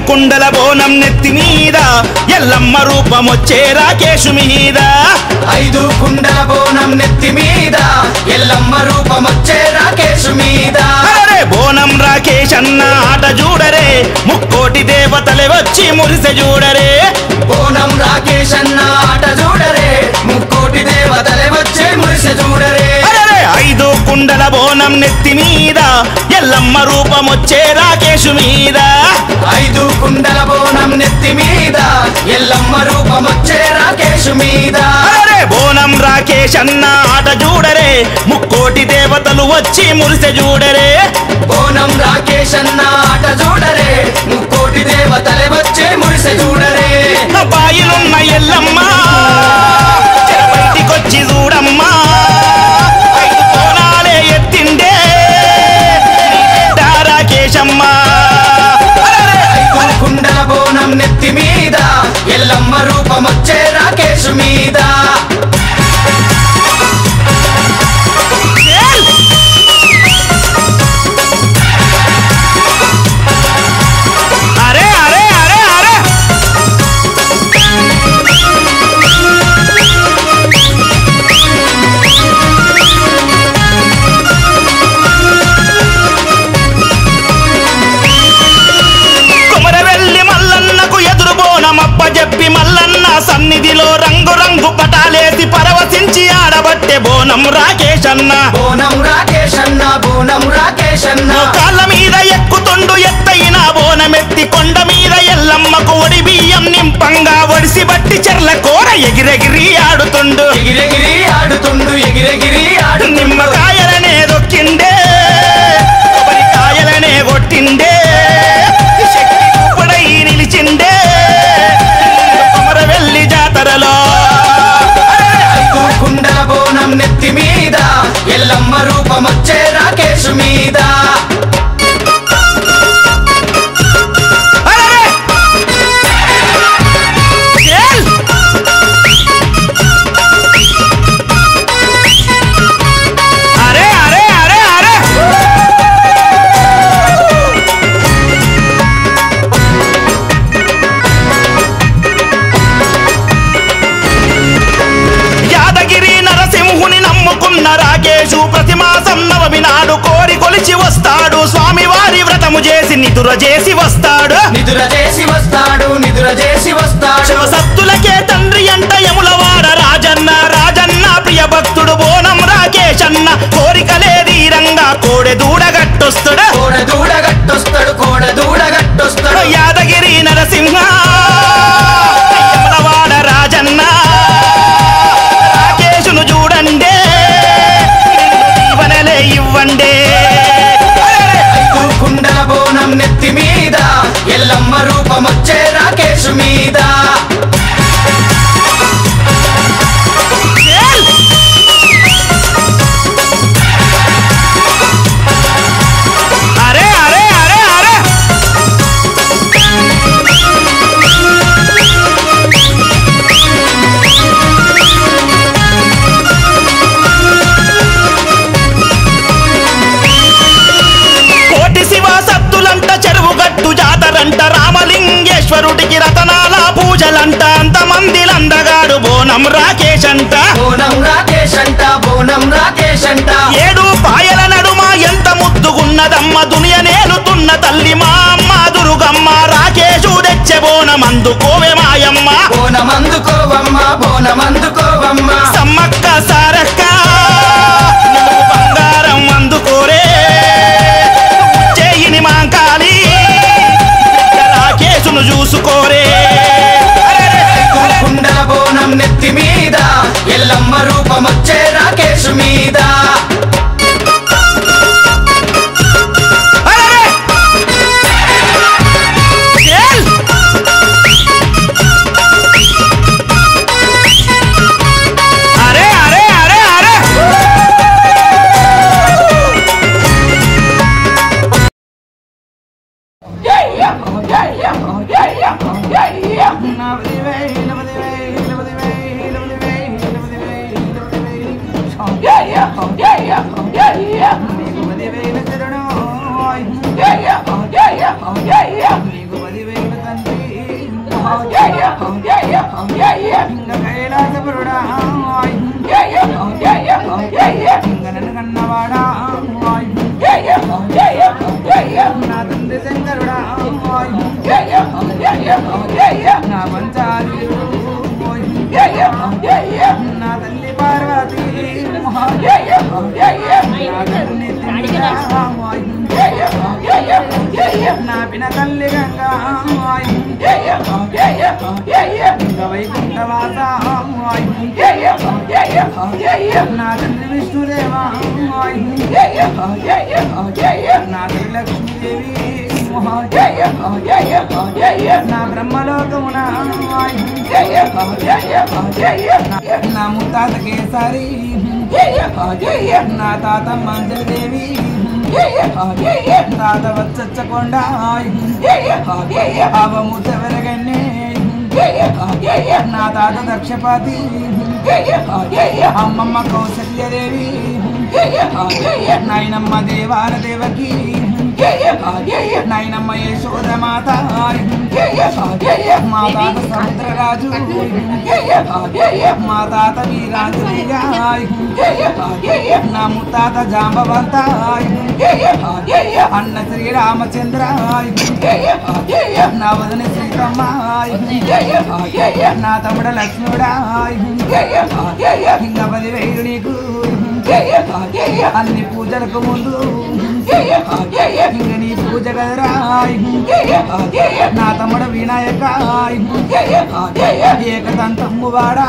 కుండల బోనం నెత్తి మీద ఎల్లమ్మ రూపమొచ్చే రాకేశు మీద 5 కుండల బోనం నెత్తి మీద ఎల్లమ్మ రూపమొచ్చే రాకేశు మీద బోనం రాకేష్ అన్న ఆట చూడరే ముక్కోటి దేవతలే వచ్చి మురిసె చూడరే బోనం రాకేష్ అన్న ఆట చూడరే ముక్కోటి దేవతలే వచ్చి మురిసె చూడరే 5 కుండల బోనం నెత్తి మీద ఎల్లమ్మ రూపమొచ్చే రాకేశు మీద 5 కుండల బోనం నెత్తి మీద ఎల్లమ్మ రూపమొచ్చే రాకేశు మీద బోనం రాకేష్ అన్న ఆట చూడరే ముక్కోటి దేవతలు వచ్చి మురిసె చూడరే బోనం రాకేష్ అన్న ఆట చూడరే ముక్కోటి దేవతలే వచ్చి మురిసె చూడరే బాయిలున్న ఎల్లమ్మ బయటికొచ్చి చూడమ్మా కుండల బోనం నెత్తి మీద ఎల్లమ్మ రూపమొచ్చే రాకేశు మీద చెప్పి మల్లన్న సన్నిధిలో రంగు రంగు పటాలేసి పరవశించి ఆడబట్టే బోనం రాకేష్ అన్న బోనం రాకేష్ అన్న బోనం రాకేష్ అన్న కాళ్ళ మీద ఎక్కుతుండు ఎత్తైన బోనమెత్తి కొండ మీద ఎల్లమ్మకు ఒడి బియ్యం నింపంగా ఒడిసి బట్టి చెర్ల కూర ఎగిరెగిరి ఆడుతుండు ఎగిరెగిరి ఆడుతుండు ఎగిరెగిరి ఆడు నిమ్మకాయలనే దొక్కిండే కొబ్బరికాయలనే కొట్టిండే శక్తి కూపడై నిలిచిండే కుండల బోనం నెత్తి మీద ఎల్లమ్మ రూపమొచ్చే రాకేశు మీద రాకేశు ప్రతి మాసం నవమి నాడు కోరి కొలిచి వస్తాడు స్వామివారి వ్రతము చేసి నిదుర చేసి వస్తాడు నిదుర చేసి వస్తాడు నిదుర చేసి వస్తాడు శివసత్తులకే తండ్రి అంట యములవాడ రాజన్న రాజన్న ప్రియ భక్తుడు బోనం రాకేష్ అన్న కోరికలే తీరంగా కోడె దూడగట్టొస్తాడు కోడె దూడగట్టొస్తాడు కోడె దూడగట్టొస్తాడు యాదగిరి నరసింహ యములవాడ రాజన్న రాకేశును చూడండి ఇవ్వండి కుండల బోనం నెత్తి మీద ఎల్లమ్మ రూపమొచ్చే రాకేశు మీద జాతరంట రామలింగేశ్వరుడికి రతనాల పూజలంట అంతమందిలందగాడు బోనం రాకేష్ అంట బోనం రాకేష్ అంట బోనం రాకేష్ అంట 7 పాయల నడుమ ఎంత ముద్దుగున్నదమ్మ దునియ నేలుతున్న తల్లి మా అమ్మ దుర్గమ్మ రాకేశు తెచ్చే బోనం అందుకోవే మాయమ్మ బోనం అందుకోవమ్మ బోనం అందుకోవమ్మ సమ్మక్క సారక్క బంగారం అందుకోరే చేయిని మాంకాలి రాకేశును చూసుకోరే కుండల బోనం నెత్తి మీద ఎల్లమ్మ రూపమొచ్చే రాకేశు మీద కైలాసపురుడా కన్నవాడా నా తండ్రి శంకరుడా నా పంచాలి నా తల్లి పార్వతి నా పిన తల్లి గంగా వైకుంఠవాస నా తండ్రి విష్ణుదేవా నా తల్లి లక్ష్మీదేవి నా బ్రహ్మలోకమున నా ముత్తాత కేసరి నా తాత మంజదేవి తాత వచ్చొచ్చకొండ అవము చెవరగన్నే నా తాత దక్షపతి అమ్మమ్మ కౌసల్యదేవి నాయనమ్మ దేవాల దేవకి నాయనమ్మ యశోదమాత మా తాత సముద్రరాజు మా తాత వీరాంజనేయ నా ముత్తాత జాంబవంత అన్న శ్రీరామచంద్ర నా వదన సీతమ్మ నా తమ్ముడ లక్ష్మణుడా ఇంకా 10,000 నీకు అన్ని పూజలకు ముందు ఇంక నీ పూజ కదరా నా తమ్ముడు వినాయక ఏకదంతమ్ము వాడా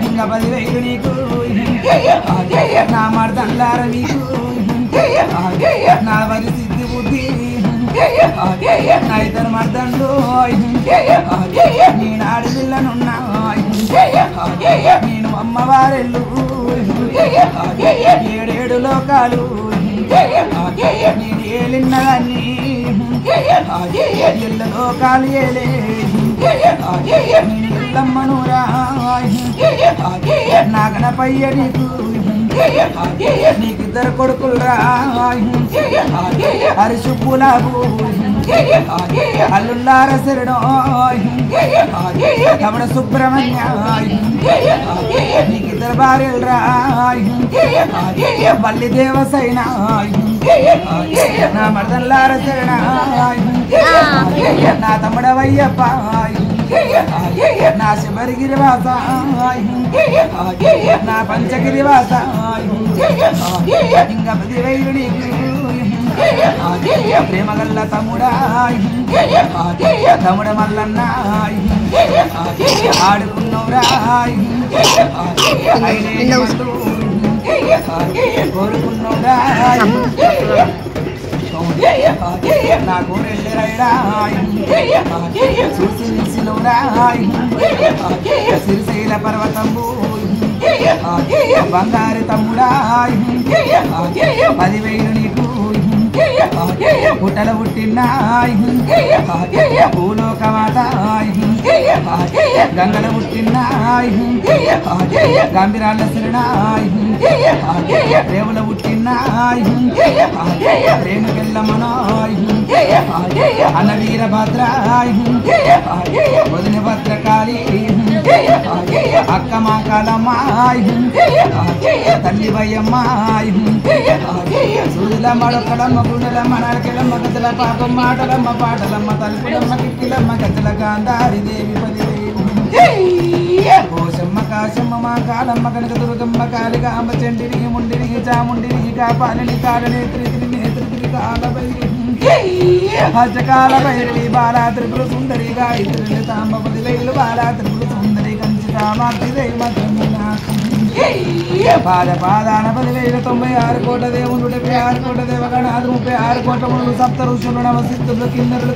ఇంకా 10,000 నీకు నా మర్దండార నీకు నా వరి సిద్ధి బుద్ధి నా ఇద్దరు మర్దండు నేను ఆడపిల్లనున్నా నేను అమ్మవారెళ్ళు 7 లోకాలు నేను ఏలిన్నదాన్ని ఇళ్ళ లోకాలు ఏలే నేను ఇల్లమ్మనురా నా గణపయ్య నీకు నీకిద్దరు కొడుకులరా అరిసు పులాబు అల్లుల్లార శరణో తమడ సుబ్రహ్మణ్య నీకిద్దరు భార్యలరా వల్లి దేవసైన నా మర్దల్లార శరణ నా తమ్ముడవయ్యప్ప నా శబరిగిరివాస నా పంచగిరివాస ఇంకా 10,000 నీకు ప్రేమగల్ల తమ్ముడా తమ్ముడ మల్లన్న ఆడుకున్నవురా కోరుకున్నవురా నా కోరెళ్ళి రైడా చూసి నిలిచినవురా సిరిశైల పర్వతంబు బంగారు తమ్ముడా 10,000 నీకు పుట్టల పుట్టిన భూలోకమాత గంగల పుట్టిన గంభీరాళ్ళ శరణ రేవుల పుట్టిన రేణుకెళ్ళమ్మనో అన్న వీరభద్ర వదిన భద్రకాళి అక్క మా కాలమ్మ తల్లి వయ్యమ్మ సూదులమ్మ డొక్కలమ్మ గుండెలమ్మ నరకెలమ్మ గజల పాపం మాటలమ్మ పాటలమ్మ తలుపులమ్మ కిక్కిలమ్మ గజల గాంధారి దేవి 10,000 కోశమ్మ కాశమ్మ మా కాలమ్మ కనక దుర్గమ్మ కాళికాంబ చండిని ముండిని చాముండిని కాపాలిని కాళనేత్రి నేత్రి కాలభైరి హజకాల భైరవి బాలా త్రిపుర సుందరి గాయత్రి తాంబ 10,000 బాలా త్రిపుర సుందరి కంచితామార్తి పాద పాదాన 10,096 కోట్ల దేవుడు 76 కోట్ల దేవగణాలు 36 కోట్ల మునులు సప్త ఋషులు నవసిద్ధులు కిన్నరులు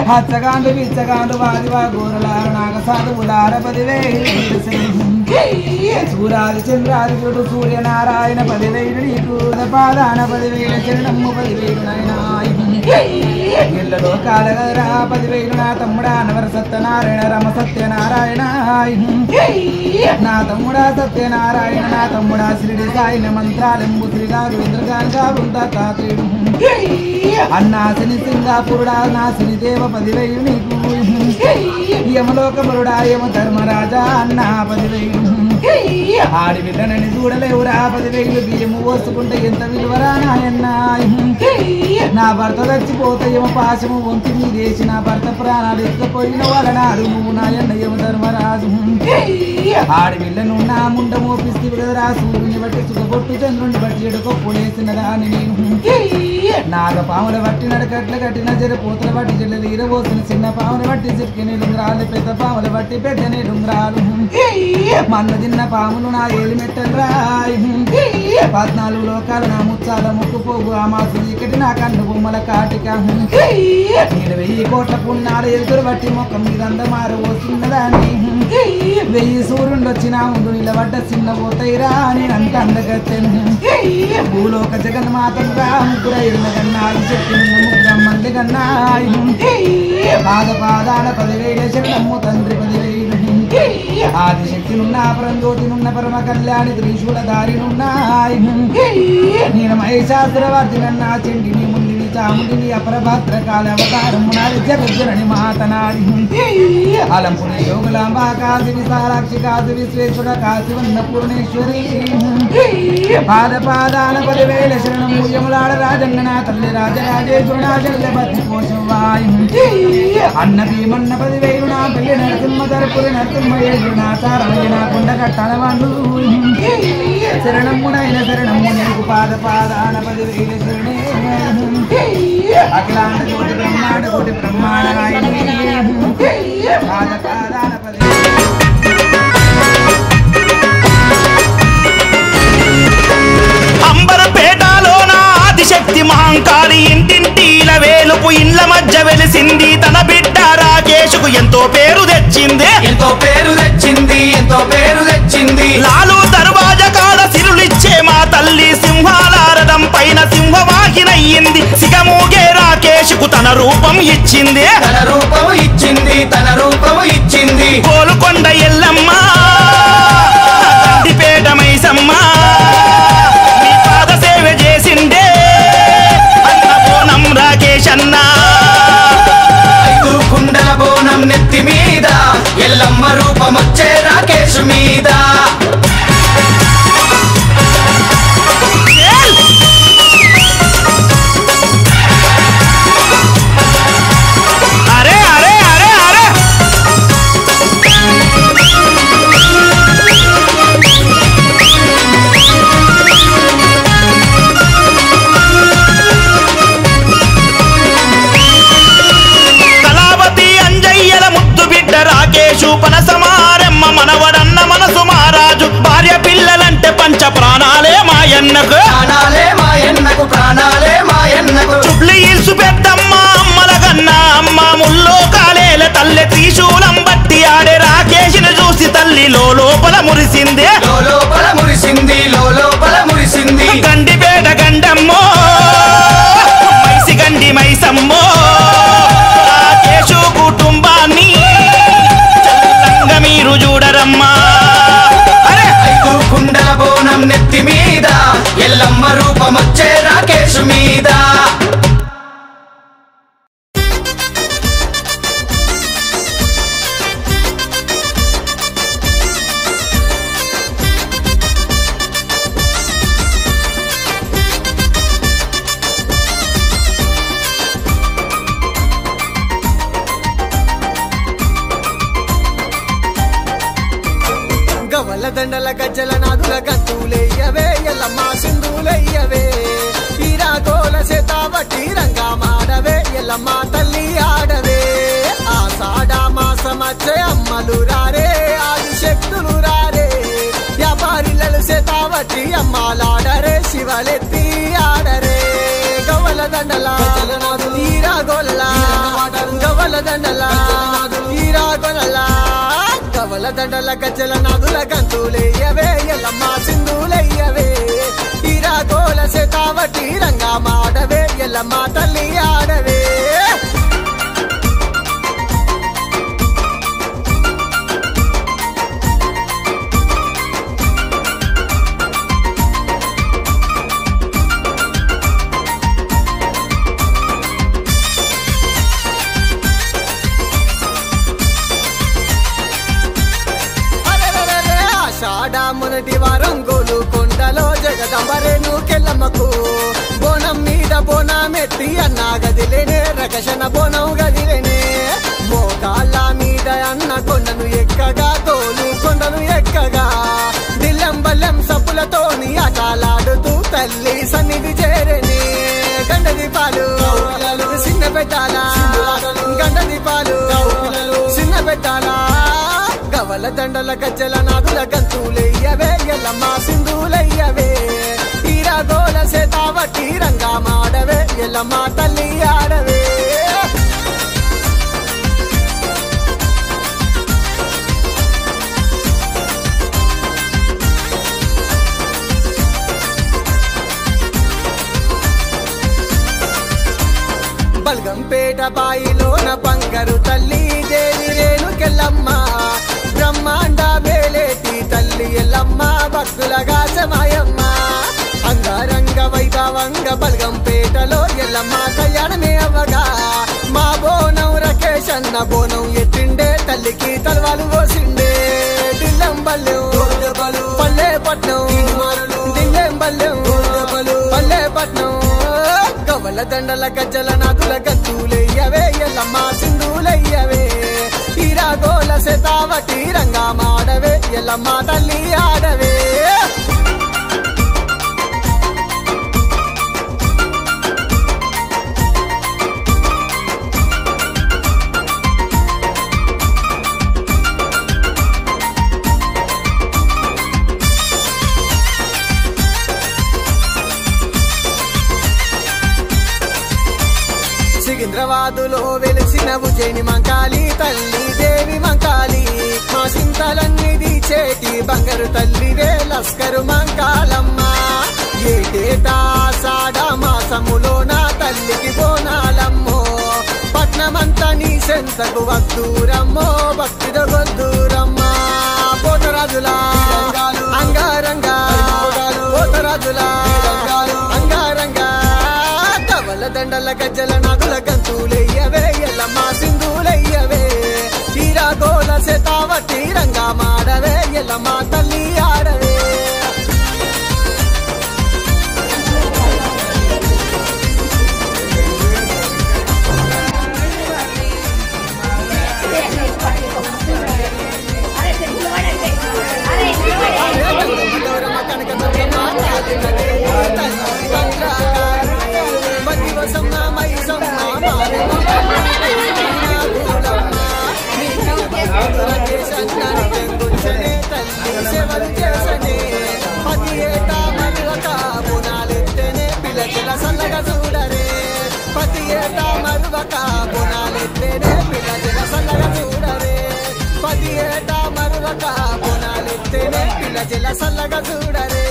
హచ్చగాండు బిచ్చగాండు వాదివా గోరలార నాగ సాధువులార 10,000 సూరాది చంద్రాదిపుడు సూర్యనారాయణ 10,000 నీకు పాదాన 10,000 చరణము 10,000 నాయన ఇళ్ళలో కాలగరా 10,000 నా తమ్ముడా నవర సత్యనారాయణ రమ సత్యనారాయణ నా తమ్ముడా సత్యనారాయణ నా తమ్ముడా శ్రీడి సాయిన మంత్రాలెంబు శ్రీగారు ఇంద్రగానుగా బృందాత్రేయుడు అన్నాసిని సింగాపురుడా నాసిని దేవ 10,000 నీకు యమలోకమురుడా యమ ధర్మరాజా అన్నా 10,000 ఆడి బిడ్డనని చూడలేవురా 10,000 బియ్యము పోసుకుంటే ఎంత విలువరా నాయన్న నా భర్త చచ్చిపోతే యమ పాశము వంతి మీదేసి నా భర్త ప్రాణాలు ఎత్తుకపోయిన వాళ్ళనాడు నువ్వు నాయన్న యమ ధర్మరాజు ఆడి బిడ్డను నా ముండ మోపిస్తే కదరా సూర్యుని బట్టి సుఖపొట్టు చంద్రుని బట్టి ఎడుకొప్పులేసిన దాని నేను నాగపాముల బట్టి నడకట్ల కట్టిన జరపోతుల బట్టి జల్లలు ఈరబోసిన చిన్న పాముల బట్టి చిక్కి నిలుంగ్రాలు పెద్ద పాముల బట్టి పెద్ద నిలుంగ్రాలు మన్ను తిన్న పాములు నా ఏలి మెట్టలు రాయి 14 లోకాలు నా ముచ్చాల ముక్కుపోగు ఆ మాసు చీకటి నా కన్ను బొమ్మల కాటిక నేను 1000 కోట్ల పుణ్యాలు ఎదురు బట్టి మొక్కం మీద అందమారు వస్తున్నదాన్ని 1000 సూర్యుడు వచ్చిన ముందు నిలబడ్డ చిన్న పోతాయిరా నేను అంత అందగత్తెను భూలోక జగన్మాతను రా ముగ్గుర ఎన్న కన్నాడు చెప్పి ముగ్గురమ్మల్లి కన్నాయి పాదాల 10,000 శరణమ్ము తండ్రి 10,000 ఆదిశక్తినున్న పరంజ్యోతినున్న పరమ కళ్యాణి త్రిశూల దారినున్నాయి నేను మహిషాసురవర్ధినన్నా చెండిని ముండిని చాముండిని అపరభద్రకాల అవతారము నాది జగజ్జనని మాతనాడి అలంపుని యోగులాంబ కాశి విశాలాక్షి కాశి విశ్వేశ్వర కాశి వన్నపూర్ణేశ్వరి పాదాల 10,000 శరణము యములాడ రాజన్న నా తల్లి రాజరాజేశ్వర నాజల్ల భక్తి కోసం వాయు అన్న భీమన్న 10,000 నా పెళ్లి నరసింహ తరపురి నరసింహ నా చారమయ్య నా కొండ కట్టాల వాళ్ళు శరణమ్మునైన శరణమ్ము నీకు పాదాన 10,000 శరణే అఖిలాండ కోటి బ్రహ్మాండ నాయని పాదాన 10,000 అంబరపేటలో నా ఆదిశక్తి మహంకాళి ఇంటింటిల వేలుపు ఇండ్ల మధ్య వెలిసింది తన బిడ్డ రాకేషుకు ఎంతో పేరు తెచ్చింది లాలు దర్వాజ కాడ సిరులిచ్చే మా తల్లి సింహాలారడం పైన సింహవాహినయ్యింది సిగమూగే రాకేషుకు తన రూపం ఇచ్చింది కోలుకొండ ఎల్లమ్మ గండిపేట మైసమ్మ నీ పాద సేవ చేసిండే అన్న బోనం రాకేష్ అన్న 5 కుండల బోనం నెత్తి మీద ఎల్లమ్మ రూపమొచ్చే రాకేష్ మీద అరే అరే అరే అరే కళావతి అంజయ్యల ముద్దు బిడ్డ రాకేషు పనసమారెమ్మ మనవడన్న మనసు మహారాజు భార్య పిల్లలంటే పంచ ప్రాణాలే మాయన్నకు చుబ్లి ఇల్సు పెద్దమ్మ అమ్మల కన్నా అమ్మ ముల్లో కాలేల తల్లె త్రిశూలం బట్టి ఆడే రాకేష్ను చూసి తల్లి లోపల మురిసింది గండిపేట గండమ్మో మైసి గండి మైసమ్మో రాకేషు కుటుంబాన్ని చల్లంగా మీరు చూడరమ్మా 5 కుండల బోనం నెత్తి మీద ఎల్లమ్మ రూపమొచ్చే రాకేష్ మీద గవల దండల గజ్జల నాదుల గంతులయ్యవే ఎల్లమ్మ సింధులయ్యవే ఈరాగోల సేతావటి రంగా మాడవే ఎల్లమ్మ తల్లి ఆడవే ఆషాఢ మాసమచ్చే అమ్మలు రారే ఆదిశక్తులు రారే వ్యాపారిలలు సేతావటి అమ్మాలాడరే శివలెత్తి ఆడరే గవల దండల ఈరాగోల గవల దండల ఈరాగోల గవల దండల గజ్జల నాదుల గంతులయ్యవే ఎల్లమ్మ సింధులయ్యవే ఈరాగోల సేతావటి రంగా మాడవే ఎల్లమ్మ తల్లి ఆడవే గదిలేనే రకషణ బోనం గదిలేనే మోకాళ్ళ మీద అన్న కొండను ఎక్కగా తోలు కొండను ఎక్కగా దిల్లం బల్లెం సప్పులతోని ఆటలాడుతూ తల్లి సన్నిధి చేరని గండ దీపాలు చిన్న పెట్టాలా గండ దీపాలు చిన్న పెట్టాలా గవల దండల గజ్జల నాదుల గంతులయ్యవే ఎల్లమ్మ సింధులయ్యవే ఈరాగోల సేతావట్టి రంగా మాడవే ఎల్లమ్మ తల్లి ఆడవే బల్గంపేట బాయిలోన బంగారు తల్లి దేవి రేణుకెల్లమ్మ బ్రహ్మాండ వేలేటి తల్లి ఎల్లమ్మ భక్తులగా సమాయమ్మ అంగరంగ వైభవంగ బల్గంపేటలో ఎల్లమ్మ కళ్యాణమే అవ్వగా మా బోనం రకేష్ అన్న బోనం ఎత్తిండే తల్లికి తలవాలు పోసిండే దిల్లం బల్లెం పల్లె పట్నం దిల్లెం బల్లెం పల్లె పట్నం గవల దండల గజ్జల నాదుల గంతులయ్యవే ఎల్లమ్మ సింధులయ్యవే ఈరాగోల సేతావటి రంగా మాడవే ఎల్లమ్మ తల్లి ఆడవే సికింద్రాబాదులో వెలిసిన ఉజ్జయిని మంకాళి తల్లి దేవి మంకాళి మా సింతలన్నీ దీచేటి బంగారు తల్లివే లస్కరు మంకాళమ్మ ఏటేటా ఆషాఢ మాసములో నా తల్లికి బోనాలమ్మో పట్నమంతా నీ సెంతకు వద్దూరమ్మో భక్తితో గొద్దూరమ్మ పోతరాజులా అంగారంగా పోతరాజులా అంగారంగా గవల దండల గజ్జల నాగుల గంతులయ్యవే ఎల్లమ్మ సింధులయ్యవే ఈరాగోల సేతావట్టి రంగా మాడవే ఎల్లమ్మ తల్లి ఆడవే సల్లగా చూడరే